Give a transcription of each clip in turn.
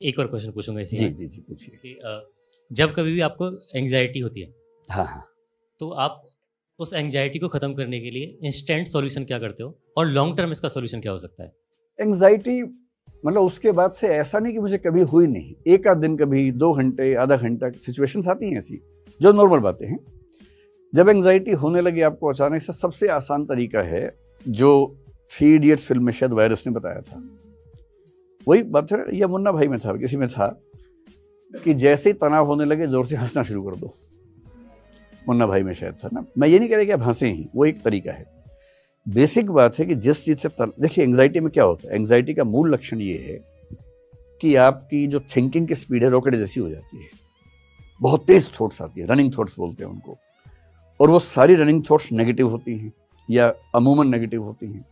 एक और क्वेश्चन पूछूंगा इसी जी में जी जी पूछिए। कि जब कभी भी आपको एंग्जाइटी होती है हाँ हाँ। तो आप उस एंग्जाइटी को ख़त्म करने के लिए इंस्टेंट सॉल्यूशन क्या करते हो और लॉन्ग टर्म इसका सॉल्यूशन क्या हो सकता है? एंग्जाइटी मतलब उसके बाद से ऐसा नहीं कि मुझे कभी हुई नहीं, एक आध दिन कभी 2 घंटे आधा घंटा सिचुएशंस आती हैं ऐसी जो नॉर्मल बातें हैं। जब एंग्जाइटी होने लगी आपको अचानक से, सबसे आसान तरीका है जो 3 इडियट्स फिल्म में शायद वायरस ने बताया था, वही बात है या मुन्ना भाई में था, किसी में था कि जैसे ही तनाव होने लगे जोर से हंसना शुरू कर दो। मुन्ना भाई में शायद था ना। मैं ये नहीं कह रहा कि आप हंसे ही, वो एक तरीका है। बेसिक बात है कि जिस चीज से देखिए एंग्जाइटी में क्या होता है, एंग्जाइटी का मूल लक्षण ये है कि आपकी जो थिंकिंग की स्पीड है रॉकेट जैसी हो जाती है, बहुत तेज थॉट्स आती है, रनिंग थॉट्स बोलते हैं उनको, और वो सारी रनिंग थॉट्स नेगेटिव होती हैं या अमूमन नेगेटिव होती हैं।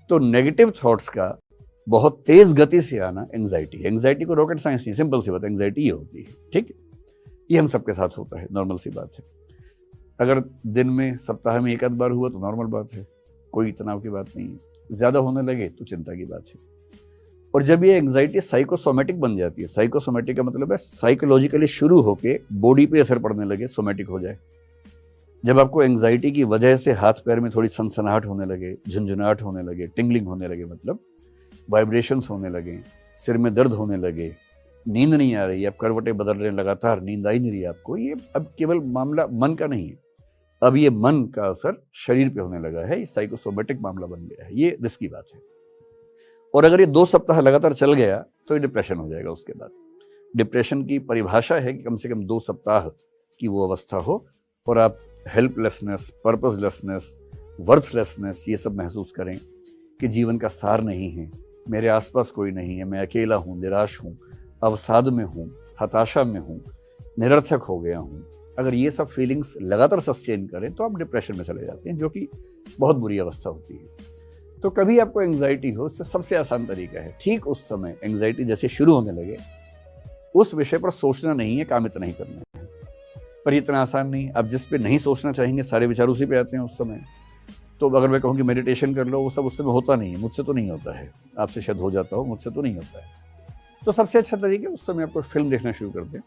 तो नेगेटिव थॉट्स का बहुत तेज गति से आना एंग्जाइटी है। एंग्जाइटी को रॉकेट साइंस नहीं, सिंपल सी बात, एंग्जाइटी ये होती है, ठीक। ये हम सबके साथ होता है, नॉर्मल सी बात है। अगर दिन में सप्ताह में एक आध बार हुआ तो नॉर्मल बात है, कोई तनाव की बात नहीं है। ज्यादा होने लगे तो चिंता की बात है। और जब ये एंग्जाइटी साइकोसोमेटिक बन जाती है, साइकोसोमेटिक का मतलब है साइकोलॉजिकली शुरू होके बॉडी पे असर पड़ने लगे, सोमेटिक हो जाए। जब आपको एंग्जाइटी की वजह से हाथ पैर में थोड़ी सनसनाहट होने लगे, झुंझुनाहट होने लगे, टिंगलिंग होने लगे, मतलब वाइब्रेशंस होने लगे, सिर में दर्द होने लगे, नींद नहीं आ रही, आप करवटें बदल रहे हैं लगातार, नींद आई नहीं रही आपको, ये अब केवल मामला मन का नहीं है, अब ये मन का असर शरीर पे होने लगा है, ये साइकोसोमेटिक मामला बन गया है। ये रिस्की बात है। और अगर ये 2 सप्ताह लगातार चल गया तो ये डिप्रेशन हो जाएगा। उसके बाद डिप्रेशन की परिभाषा है कि कम से कम 2 सप्ताह की वो अवस्था हो और आप हेल्पलेसनेस, पर्पसलेसनेस, वर्थलेसनेस ये सब महसूस करें कि जीवन का सार नहीं है, मेरे आसपास कोई नहीं है, मैं अकेला हूँ, निराश हूँ, अवसाद में हूँ, हताशा में हूँ, निरर्थक हो गया हूँ। अगर ये सब फीलिंग्स लगातार सस्टेन करें तो आप डिप्रेशन में चले जाते हैं, जो कि बहुत बुरी अवस्था होती है। तो कभी आपको एंग्जाइटी हो, इससे सबसे आसान तरीका है ठीक उस समय एंग्जाइटी जैसे शुरू होने लगे उस विषय पर सोचना नहीं है, कामित नहीं करना है। पर इतना आसान नहीं, आप जिस पे नहीं सोचना चाहेंगे सारे विचार उसी पे आते हैं उस समय। तो अगर मैं कहूँ कि मेडिटेशन कर लो, वो सब उस समय होता नहीं है, मुझसे तो नहीं होता है, आपसे शायद हो जाता हो, मुझसे तो नहीं होता है। तो सबसे अच्छा तरीका उस समय आपको फिल्म देखना शुरू कर दें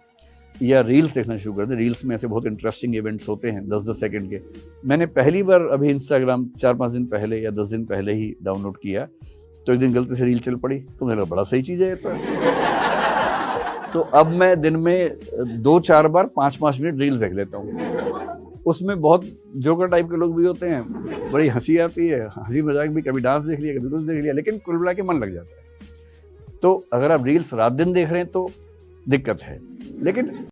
या रील्स देखना शुरू कर दें। रील्स में ऐसे बहुत इंटरेस्टिंग इवेंट्स होते हैं 10-10 सेकंड के। मैंने पहली बार अभी इंस्टाग्राम 4-5 दिन पहले या 10 दिन पहले ही डाउनलोड किया, तो एक दिन गलती से रील चल पड़ी, तो मेरा बड़ा सही चीज़ है तो अब मैं दिन में 2-4 बार 5-5 मिनट रील्स देख लेता हूँ। उसमें बहुत जोकर टाइप के लोग भी होते हैं, बड़ी हंसी आती है, हंसी मजाक भी, कभी डांस देख लिया, कभी कुछ देख लिया, लेकिन कुल मिला के मन लग जाता है। तो अगर आप रील्स रात दिन देख रहे हैं तो दिक्कत है, लेकिन